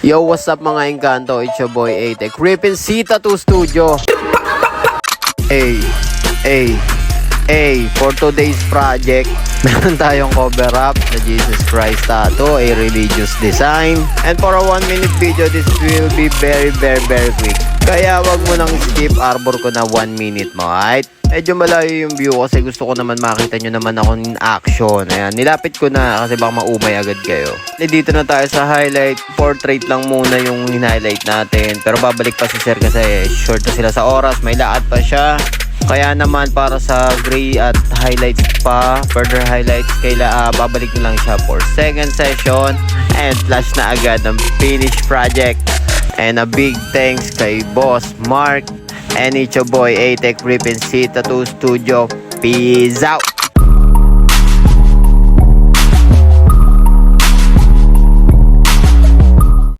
Yo, what's up mga engkanto? It's your boy A-Tech. Rippin' C Tattoo Studio. For today's project, meron tayong cover up na Jesus Christ tattoo, a religious design. And for a 1-minute video, this will be very quick. Kaya wag mo nang skip, arbor ko na 1 minute mo, right? Medyo malayo yung view kasi gusto ko naman makita nyo naman ako in action. Ayan, nilapit ko na kasi baka maumay agad kayo. Dito na tayo sa highlight. Portrait lang muna yung highlight natin. Pero babalik pa si Sir kasi short na sila sa oras. May lahat pa siya. Kaya naman para sa gray at highlights pa, further highlights, babalik na lang siya for second session. And flash na agad ang finished project. And a big thanks kay Boss Mark. And it's your boy A-Tech Rippin' C Tattoo Studio. Peace out!